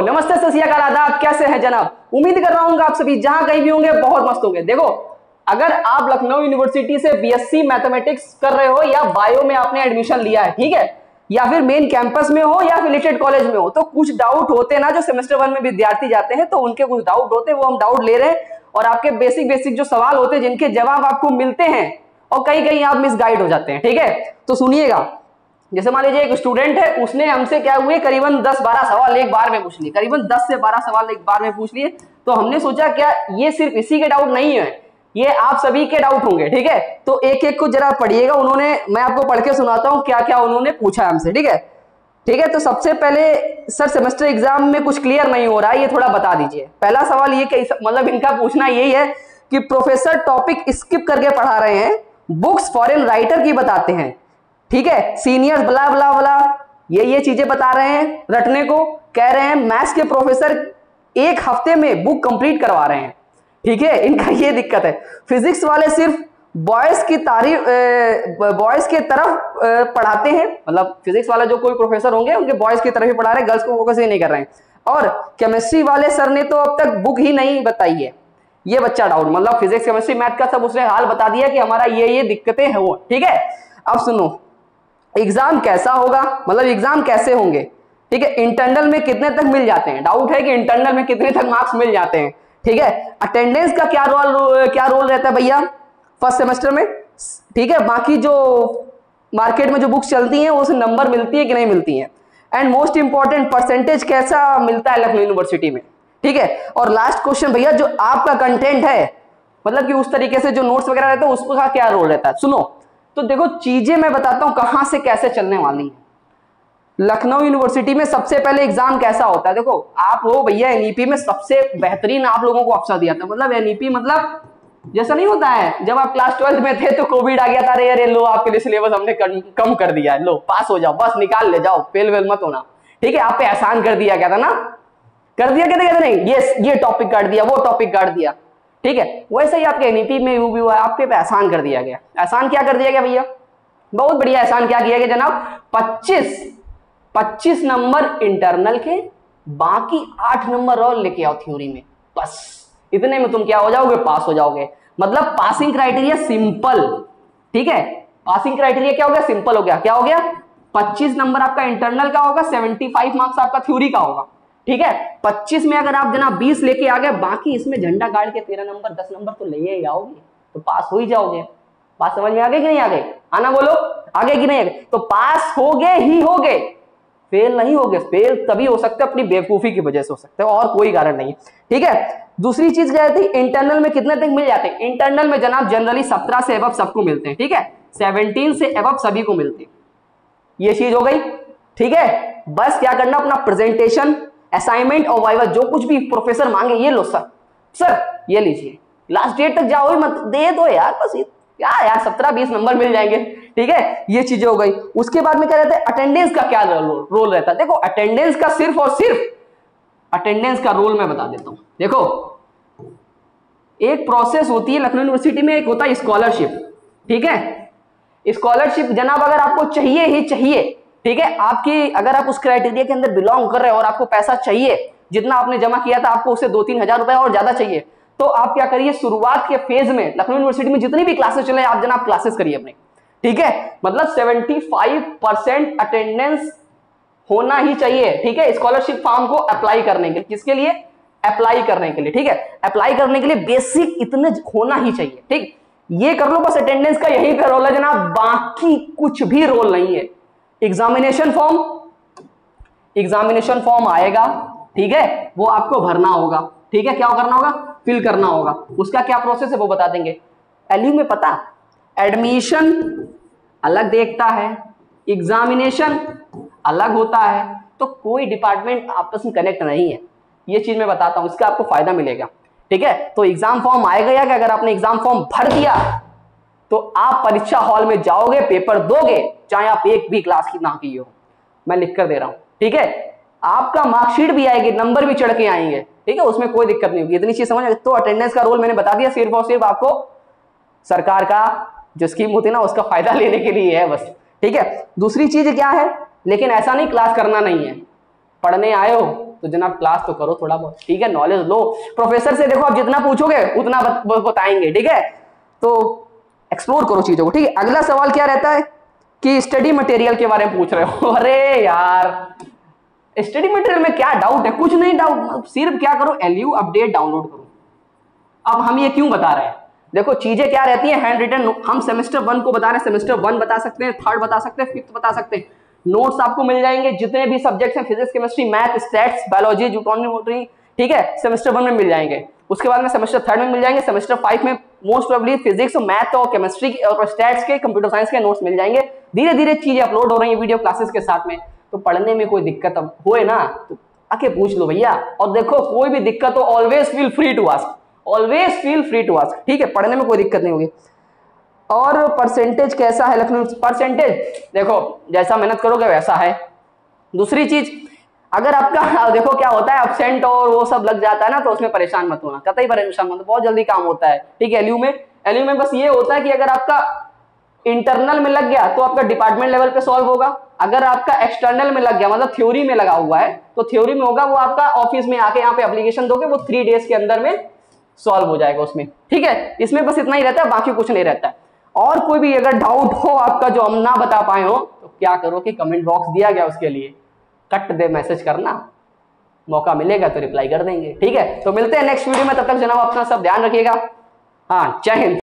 नमस्ते, सत श्री अकाल, आदाब, कैसे हैं जनाब। उम्मीद कर रहा हूँ आप सभी जहां कहीं भी होंगे बहुत मस्त होंगे। देखो, अगर आप लखनऊ यूनिवर्सिटी से बीएससी मैथमेटिक्स कर रहे हो या बायो में आपने एडमिशन लिया है, ठीक है, या फिर मेन कैंपस में हो या एफिलिएटेड कॉलेज में हो, तो कुछ डाउट होते हैं ना जो सेमेस्टर 1 में विद्यार्थी जाते हैं, तो उनके कुछ डाउट होते हैं, वो हम डाउट ले रहे हैं। और आपके बेसिक जो सवाल होते हैं जिनके जवाब आपको मिलते हैं और कहीं आप मिसगाइड हो जाते हैं, ठीक है। तो सुनिएगा, जैसे मान लीजिए एक स्टूडेंट है, उसने हमसे क्या हुए करीबन 10-12 सवाल एक बार में पूछ लिए, करीबन 10 से 12 सवाल एक बार में पूछ लिए। तो हमने सोचा क्या ये सिर्फ इसी के डाउट नहीं है, ये आप सभी के डाउट होंगे, ठीक है। तो एक एक को जरा पढ़िएगा, मैं आपको पढ़ के सुनाता हूं क्या क्या उन्होंने पूछा हमसे, ठीक है। ठीक है, तो सबसे पहले सर सेमेस्टर एग्जाम में कुछ क्लियर नहीं हो रहा है, ये थोड़ा बता दीजिए। पहला सवाल ये मतलब इनका पूछना यही है कि प्रोफेसर टॉपिक स्किप करके पढ़ा रहे हैं, बुक्स फॉरेन राइटर की बताते हैं, ठीक है, सीनियर्स ब्ला ब्ला ब्ला ये चीजें बता रहे हैं, रटने को कह रहे हैं। मैथ्स के प्रोफेसर एक हफ्ते में बुक कंप्लीट करवा रहे हैं, ठीक है, इनका ये दिक्कत है। फिजिक्स वाले सिर्फ बॉयज के तरफ पढ़ाते हैं, मतलब फिजिक्स वाला जो कोई प्रोफेसर होंगे उनके बॉयज की तरफ ही पढ़ा रहे हैं, गर्ल्स को फोकस ही नहीं कर रहे हैं। और केमिस्ट्री वाले सर ने तो अब तक बुक ही नहीं बताई है। ये बच्चा डाउट, मतलब फिजिक्स केमिस्ट्री मैथ का सब उसने हाल बता दिया कि हमारा ये दिक्कतें हैं वो, ठीक है। अब सुनो, एग्जाम कैसा होगा, मतलब एग्जाम कैसे होंगे, ठीक है। इंटरनल में कितने तक मिल जाते हैं, डाउट है कि इंटरनल में कितने तक मार्क्स मिल जाते हैं, ठीक है। अटेंडेंस का क्या रोल रहता है भैया फर्स्ट सेमेस्टर में, ठीक है। बाकी जो मार्केट में जो बुक्स चलती हैं उस नंबर मिलती है कि नहीं मिलती है। एंड मोस्ट इंपॉर्टेंट, परसेंटेज कैसा मिलता है लखनऊ यूनिवर्सिटी में, ठीक है। और लास्ट क्वेश्चन भैया, जो आपका कंटेंट है, मतलब कि उस तरीके से जो नोट्स वगैरह रहते हैं उसका क्या रोल रहता है। सुनो, तो देखो चीजें मैं बताता हूं कहां से कैसे चलने वाली है। लखनऊ यूनिवर्सिटी में सबसे पहले एग्जाम कैसा होता है, देखो आप हो भैया एनईपी में सबसे बेहतरीन आप लोगों को अवसर दिया था। मतलब एनईपी मतलब जैसा नहीं होता है, जब आप क्लास 12 में थे तो कोविड आ गया था, अरे लो आपके लिए सिलेबस हमने कम कर दिया है, लो पास हो जाओ, बस निकाल ले जाओ, फेल वेल मत होना, ठीक है। आप पे एहसान कर दिया गया था ना, कर दिया कहते नहीं, ये टॉपिक काट दिया, वो टॉपिक काट दिया, ठीक है। वैसे ही आपके एनईपी में भी हुआ, आपके पे एहसान कर दिया गया। एहसान क्या कर दिया गया भैया, बहुत बढ़िया एहसान क्या किया गया जनाब, 25 नंबर इंटरनल के, बाकी 8 नंबर और लेके आओ थ्योरी में, बस इतने में तुम क्या हो जाओगे, पास हो जाओगे। मतलब पासिंग क्राइटेरिया सिंपल, ठीक है। पासिंग क्राइटेरिया क्या हो गया, सिंपल हो गया। क्या हो गया, 25 नंबर आपका इंटरनल का होगा, 75 मार्क्स आपका थ्योरी का होगा, ठीक है। 25 में अगर आप जनाब 20 लेके आ गए, बाकी इसमें झंडा गाड़ के 13 नंबर 10 नंबर तो ले ही आओगे, तो पास हो ही जाओगे। बात समझ में आ गई कि नहीं आ गई, आना बोलो, आगे कि नहीं आगे। तो पास होगे ही होगे, फेल नहीं होगे। फेल तभी हो सकता है अपनी बेवकूफी की वजह से हो सकता है, और कोई कारण नहीं, ठीक है। दूसरी चीज क्या थी, इंटरनल में कितने तक मिल जाते हैं। इंटरनल में जनाब जनरली 17 से अबव सबको मिलते हैं, ठीक है, 17 से अबव सभी को मिलते हैं, ये चीज हो गई, ठीक है। बस क्या करना, अपना प्रेजेंटेशन, असाइनमेंट और वाइवा जो कुछ भी प्रोफेसर मांगे, ये लो सर ये लीजिए, लास्ट डेट तक जाओ मत, दे दो यार, बस क्या यार 17-20 नंबर मिल जाएंगे, ठीक है। ये चीजें हो गई। उसके बाद में क्या रहता है, अटेंडेंस का क्या रोल रहता है। देखो अटेंडेंस का सिर्फ और सिर्फ अटेंडेंस का रोल मैं बता देता हूं। देखो एक प्रोसेस होती है लखनऊ यूनिवर्सिटी में, एक होता है स्कॉलरशिप, ठीक है। स्कॉलरशिप जनाब अगर आपको चाहिए ही चाहिए, ठीक है, आपकी अगर आप उस क्राइटेरिया के अंदर बिलोंग कर रहे हो और आपको पैसा चाहिए, जितना आपने जमा किया था आपको उससे 2-3 हजार रुपए और ज्यादा चाहिए, तो आप क्या करिए, शुरुआत के फेज में लखनऊ यूनिवर्सिटी में जितनी भी क्लासेस चले आप जनाब क्लासेस करिए अपने, ठीक है। मतलब 75% अटेंडेंस होना ही चाहिए, ठीक है, स्कॉलरशिप फॉर्म को अप्लाई करने के लिए। किसके लिए, अप्लाई करने के लिए, ठीक है। अप्लाई करने के लिए बेसिक इतने होना ही चाहिए, ठीक। ये कर लो बस, अटेंडेंस का यही पे रोल है जनाब, बाकी कुछ भी रोल नहीं है। एग्जामिनेशन फॉर्म आएगा, ठीक है, वो आपको भरना होगा, ठीक है। क्या करना होगा, फिल करना होगा। उसका क्या प्रोसेस है वो बता देंगे। एलयू में पता, एडमिशन अलग देखता है, एग्जामिनेशन अलग होता है, तो कोई डिपार्टमेंट आपस में कनेक्ट नहीं है, ये चीज मैं बताता हूं, इसका आपको फायदा मिलेगा, ठीक है। तो एग्जाम फॉर्म आएगा या कि अगर आपने एग्जाम फॉर्म भर दिया तो आप परीक्षा हॉल में जाओगे, पेपर दोगे, चाहे आप एक भी क्लास की ना की हो, मैं लिख कर दे रहा हूं, ठीक है। आपका मार्कशीट भी आएगी, नंबर भी चढ़ के आएंगे, ठीक है, उसमें कोई दिक्कत नहीं होगी। इतनी चीज समझ। तो अटेंडेंस का रोल मैंने बता दिया, सिर्फ और सिर्फ आपको सरकार का जो स्कीम होती है ना उसका फायदा लेने के लिए है बस, ठीक है। दूसरी चीज क्या है, लेकिन ऐसा नहीं क्लास करना नहीं है, पढ़ने आए हो तो जनाब क्लास तो करो थोड़ा बहुत, ठीक है, नॉलेज लो। प्रोफेसर से देखो आप जितना पूछोगे उतना बताएंगे, ठीक है, तो एक्सप्लोर करो चीजों को, ठीक है। अगला सवाल क्या रहता है कि स्टडी मटेरियल के बारे में पूछ रहे हो। अरे यार स्टडी मटेरियल में क्या डाउट है, कुछ नहीं डाउट, सिर्फ क्या करो एलयू अपडेट डाउनलोड करो। अब हम ये क्यों बता रहे हैं, देखो चीजें क्या रहती है, हैंड रिटन हम सेमेस्टर 1 को बता रहे हैं, सेमेस्टर 1 बता सकते हैं, 3rd बता सकते हैं, 5th बता सकते हैं। नोट्स आपको मिल जाएंगे जितने भी सब्जेक्ट्स हैं, physics, chemistry, math, stats, biology, जूटोनॉमी, ठीक है, सेमेस्टर 1 में मिल जाएंगे। उसके बाद में सेमेस्टर 3rd में मिल जाएंगे, सेमेस्टर 5 में मोस्ट प्रोबेबली फिजिक्स, मैथ और केमिस्ट्री और स्टैट्स के, कंप्यूटर साइंस के नोट्स मिल जाएंगे। धीरे धीरे चीजें अपलोड हो रही है वीडियो क्लासेस के साथ में, तो पढ़ने में कोई दिक्कत अब होए ना तो आके पूछ लो भैया। और देखो कोई भी दिक्कत हो always feel free to ask, always feel free to ask, ठीक है, पढ़ने में कोई दिक्कत नहीं होगी। और परसेंटेज कैसा है लखनऊ, परसेंटेज देखो जैसा मेहनत करोगे वैसा है। दूसरी चीज, अगर आपका देखो क्या होता है अब्सेंट और वो सब लग जाता है ना, तो उसमें परेशान मत होना, कतई परेशान मत, बहुत जल्दी काम होता है, ठीक है। एलयू में बस ये होता है कि अगर आपका इंटरनल में लग गया तो आपका डिपार्टमेंट लेवल पे सॉल्व होगा, अगर आपका एक्सटर्नल में लग गया मतलब थ्योरी में लगा हुआ है तो थ्योरी में होगा, वो आपका ऑफिस में आके यहाँ पे एप्लीकेशन दोगे, वो 3 डेज के अंदर में सॉल्व हो जाएगा उसमें, ठीक है। इसमें बस इतना ही रहता है, बाकी कुछ नहीं रहता है। और कोई भी अगर डाउट हो आपका जो हम ना बता पाए हो, तो क्या करो कि कमेंट बॉक्स दिया गया उसके लिए कट दे मैसेज करना, मौका मिलेगा तो रिप्लाई कर देंगे, ठीक है। तो मिलते हैं नेक्स्ट वीडियो में, तब तक जनाब अपना सब ध्यान रखिएगा। हाँ, जय हिंद।